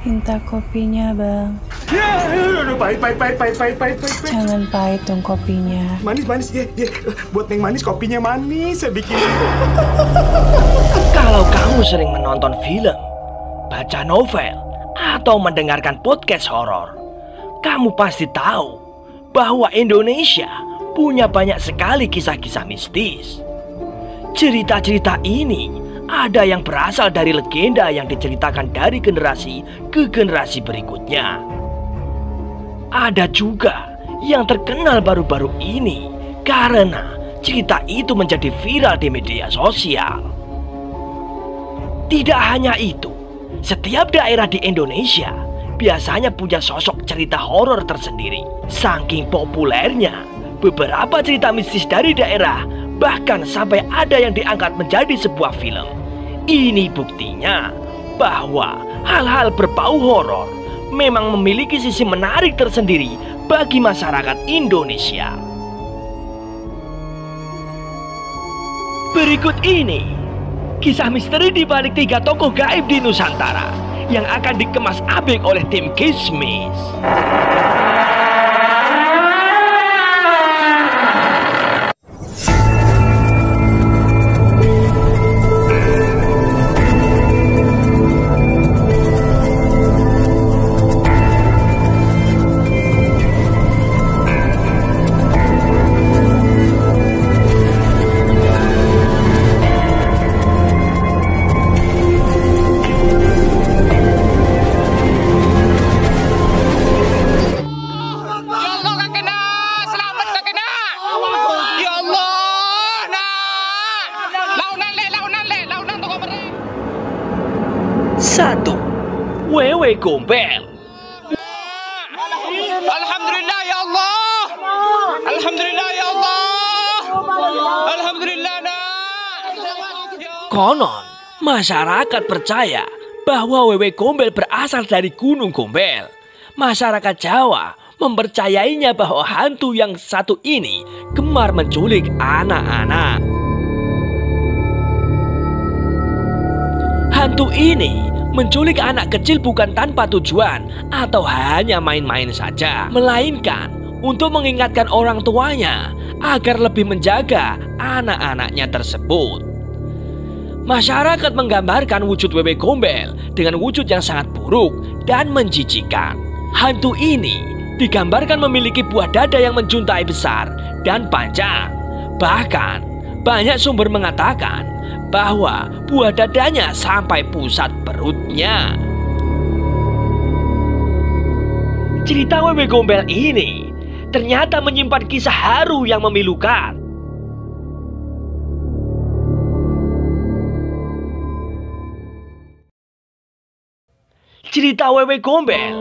Minta kopinya, Bang. Ya, pahit. Jangan pahit dong kopinya. Manis, ya. Buat Neng manis, kopinya manis, saya bikin. Kalau kamu sering menonton film, baca novel, atau mendengarkan podcast horor, kamu pasti tahu bahwa Indonesia punya banyak sekali kisah-kisah mistis. Cerita-cerita ini ada yang berasal dari legenda yang diceritakan dari generasi ke generasi berikutnya. Ada juga yang terkenal baru-baru ini karena cerita itu menjadi viral di media sosial. Tidak hanya itu, setiap daerah di Indonesia biasanya punya sosok cerita horor tersendiri. Saking populernya, beberapa cerita mistis dari daerah bahkan sampai ada yang diangkat menjadi sebuah film. Ini buktinya bahwa hal-hal berbau horor memang memiliki sisi menarik tersendiri bagi masyarakat Indonesia. Berikut ini kisah misteri di balik 3 tokoh gaib di Nusantara yang akan dikemas apik oleh tim Kismis. Satu, Wewe Gombel. Alhamdulillah ya Allah. Alhamdulillah ya Allah. Alhamdulillah nak. Konon, masyarakat percaya bahwa Wewe Gombel berasal dari Gunung Gombel. Masyarakat Jawa mempercayainya bahwa hantu yang satu ini gemar menculik anak-anak. Hantu ini menculik anak kecil bukan tanpa tujuan atau hanya main-main saja, melainkan untuk mengingatkan orang tuanya agar lebih menjaga anak-anaknya tersebut. Masyarakat menggambarkan wujud Wewe Gombel dengan wujud yang sangat buruk dan menjijikan. Hantu ini digambarkan memiliki buah dada yang menjuntai besar dan panjang. Bahkan banyak sumber mengatakan bahwa buah dadanya sampai pusat perutnya. Cerita Wewe Gombel ini ternyata menyimpan kisah haru yang memilukan. Cerita Wewe Gombel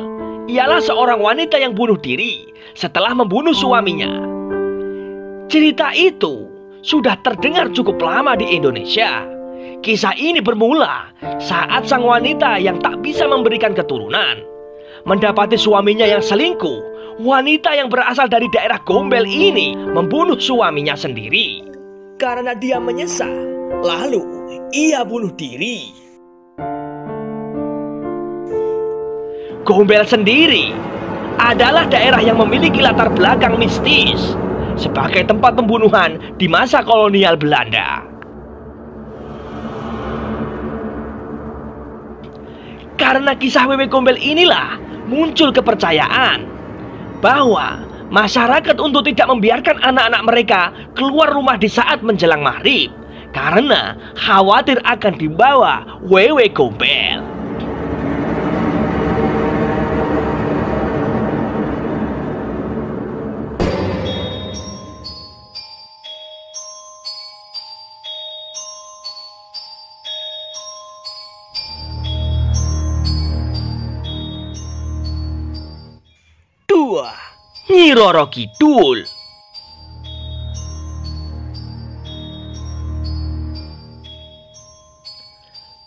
ialah seorang wanita yang bunuh diri setelah membunuh suaminya. Cerita itu sudah terdengar cukup lama di Indonesia. Kisah ini bermula saat sang wanita yang tak bisa memberikan keturunan mendapati suaminya yang selingkuh. Wanita yang berasal dari daerah Gombel ini membunuh suaminya sendiri. Karena dia menyesal, lalu ia bunuh diri. Gombel sendiri adalah daerah yang memiliki latar belakang mistis sebagai tempat pembunuhan di masa kolonial Belanda. Karena kisah Wewe Gombel inilah muncul kepercayaan bahwa masyarakat untuk tidak membiarkan anak-anak mereka keluar rumah di saat menjelang maghrib karena khawatir akan dibawa Wewe Gombel. Nyi Roro Kidul.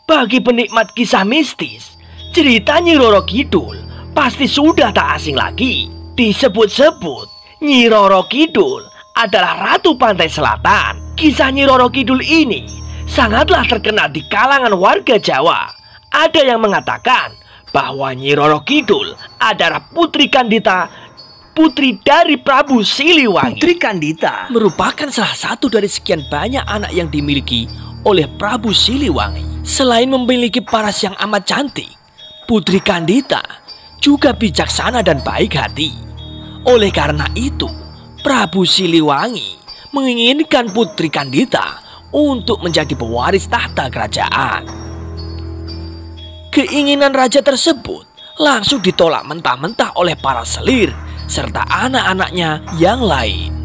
Bagi penikmat kisah mistis, cerita Nyi Roro Kidul pasti sudah tak asing lagi. Disebut-sebut, Nyi Roro Kidul adalah Ratu Pantai Selatan. Kisah Nyi Roro Kidul ini sangatlah terkenal di kalangan warga Jawa. Ada yang mengatakan bahwa Nyi Roro Kidul adalah Putri Kandita, putri dari Prabu Siliwangi. Putri Kandita merupakan salah satu dari sekian banyak anak yang dimiliki oleh Prabu Siliwangi. Selain memiliki paras yang amat cantik, Putri Kandita juga bijaksana dan baik hati. Oleh karena itu, Prabu Siliwangi menginginkan Putri Kandita untuk menjadi pewaris tahta kerajaan. Keinginan raja tersebut langsung ditolak mentah-mentah oleh para selir serta anak-anaknya yang lain.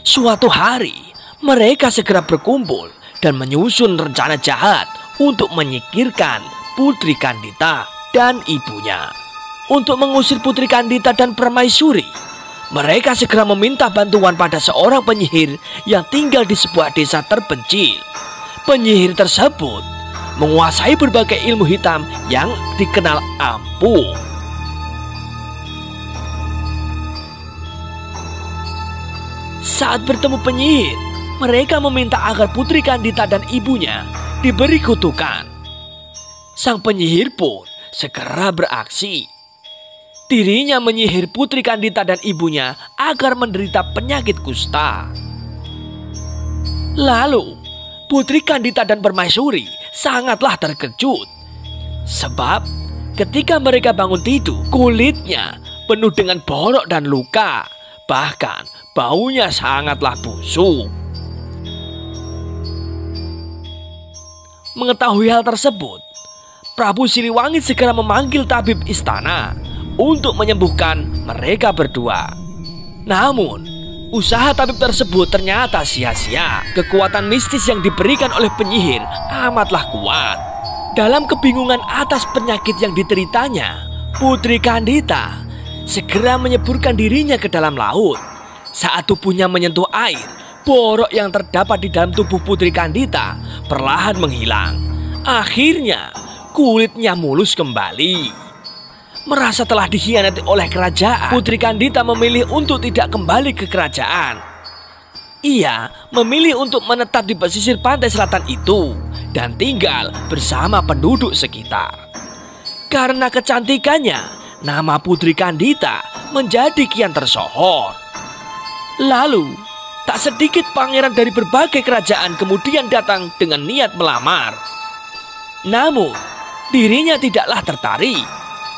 Suatu hari, mereka segera berkumpul dan menyusun rencana jahat untuk menyingkirkan Putri Kandita dan ibunya. Untuk mengusir Putri Kandita dan Permaisuri, mereka segera meminta bantuan pada seorang penyihir yang tinggal di sebuah desa terpencil. Penyihir tersebut menguasai berbagai ilmu hitam yang dikenal ampuh. Saat bertemu penyihir, mereka meminta agar Putri Kandita dan ibunya diberi kutukan. Sang penyihir pun segera beraksi. Dirinya menyihir Putri Kandita dan ibunya agar menderita penyakit kusta. Lalu, Putri Kandita dan Permaisuri sangatlah terkejut. Sebab ketika mereka bangun tidur, kulitnya penuh dengan borok dan luka. Bahkan baunya sangatlah busuk. Mengetahui hal tersebut, Prabu Siliwangi segera memanggil tabib istana untuk menyembuhkan mereka berdua. Namun, usaha tabib tersebut ternyata sia-sia. Kekuatan mistis yang diberikan oleh penyihir amatlah kuat. Dalam kebingungan atas penyakit yang dideritanya, Putri Kandita segera menyeburkan dirinya ke dalam laut. Saat tubuhnya menyentuh air, borok yang terdapat di dalam tubuh Putri Kandita perlahan menghilang. Akhirnya, kulitnya mulus kembali. Merasa telah dikhianati oleh kerajaan, Putri Kandita memilih untuk tidak kembali ke kerajaan. Ia memilih untuk menetap di pesisir pantai selatan itu dan tinggal bersama penduduk sekitar. Karena kecantikannya, nama Putri Kandita menjadi kian tersohor. Lalu, tak sedikit pangeran dari berbagai kerajaan kemudian datang dengan niat melamar. Namun, dirinya tidaklah tertarik.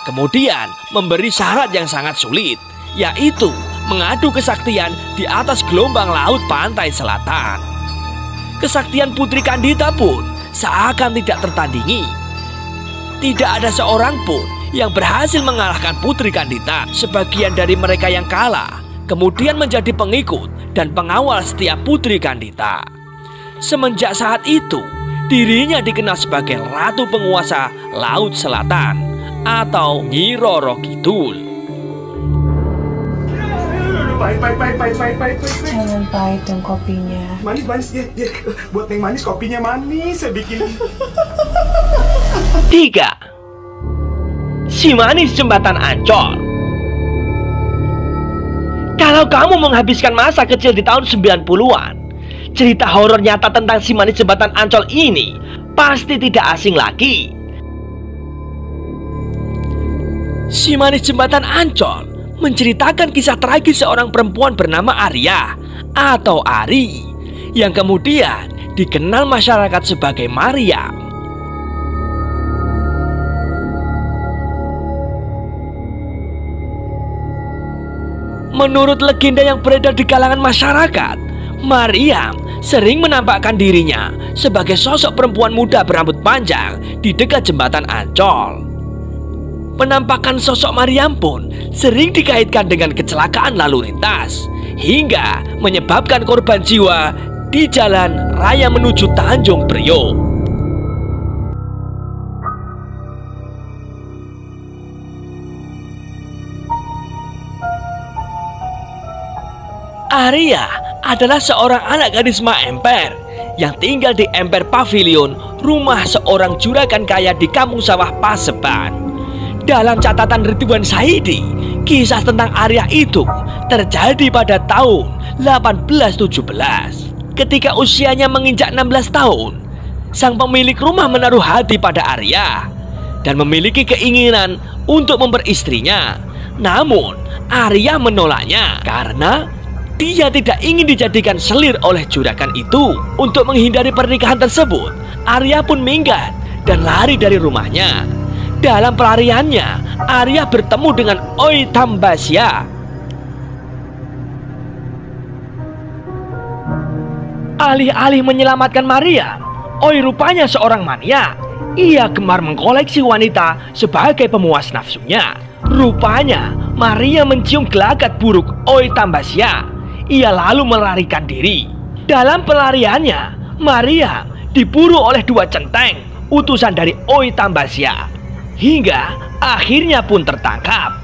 Kemudian memberi syarat yang sangat sulit, yaitu mengadu kesaktian di atas gelombang laut pantai selatan. Kesaktian Putri Kandita pun seakan tidak tertandingi. Tidak ada seorang pun yang berhasil mengalahkan Putri Kandita. Sebagian dari mereka yang kalah kemudian menjadi pengikut dan pengawal setiap Putri Kandita. Semenjak saat itu, dirinya dikenal sebagai Ratu Penguasa Laut Selatan atau Nyi Roro Kidul. Pahit. Jangan pahit dong kopinya. Manis, ya. Buat Neng manis, kopinya manis, saya bikin. 3. Si Manis Jembatan Ancol. Kalau kamu menghabiskan masa kecil di tahun 90-an, cerita horor nyata tentang Si Manis Jembatan Ancol ini pasti tidak asing lagi. Si Manis Jembatan Ancol menceritakan kisah tragis seorang perempuan bernama Arya atau Ari yang kemudian dikenal masyarakat sebagai Mariam. Menurut legenda yang beredar di kalangan masyarakat, Mariam sering menampakkan dirinya sebagai sosok perempuan muda berambut panjang di dekat jembatan Ancol. Penampakan sosok Mariam pun sering dikaitkan dengan kecelakaan lalu lintas hingga menyebabkan korban jiwa di jalan raya menuju Tanjung Priok. Arya adalah seorang anak gadis Ma Emper yang tinggal di Emper Pavilion, rumah seorang juragan kaya di kampung sawah Paseban. Dalam catatan Ridwan Saidi, kisah tentang Arya itu terjadi pada tahun 1817. Ketika usianya menginjak 16 tahun, sang pemilik rumah menaruh hati pada Arya. dan memiliki keinginan untuk memperistrinya. Namun Arya menolaknya karena dia tidak ingin dijadikan selir oleh juragan itu. Untuk menghindari pernikahan tersebut, Arya pun minggat dan lari dari rumahnya. Dalam pelariannya, Arya bertemu dengan Oi Tambasya. Alih-alih menyelamatkan Maria, Oi rupanya seorang mania. Ia gemar mengkoleksi wanita sebagai pemuas nafsunya. Rupanya Maria mencium gelagat buruk Oi Tambasya. Ia lalu melarikan diri. Dalam pelariannya, Maria diburu oleh 2 centeng utusan dari Oi Tambasya, hingga akhirnya pun tertangkap.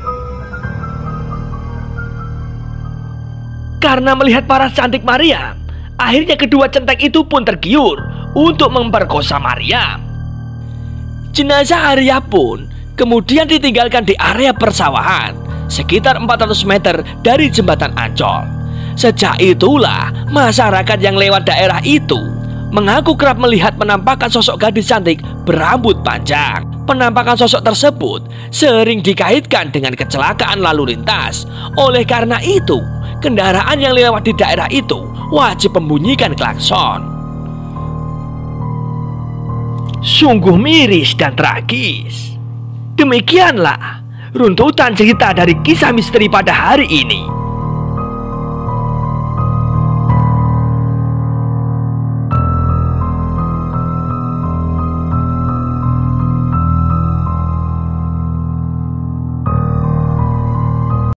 Karena melihat paras cantik Maria, akhirnya kedua centeng itu pun tergiur untuk memperkosa Maria. Jenazah Arya pun kemudian ditinggalkan di area persawahan sekitar 400 meter dari jembatan Ancol. Sejak itulah masyarakat yang lewat daerah itu mengaku kerap melihat penampakan sosok gadis cantik berambut panjang. Penampakan sosok tersebut sering dikaitkan dengan kecelakaan lalu lintas. Oleh karena itu, kendaraan yang lewat di daerah itu wajib membunyikan klakson. Sungguh miris dan tragis. Demikianlah runtutan cerita dari kisah misteri pada hari ini.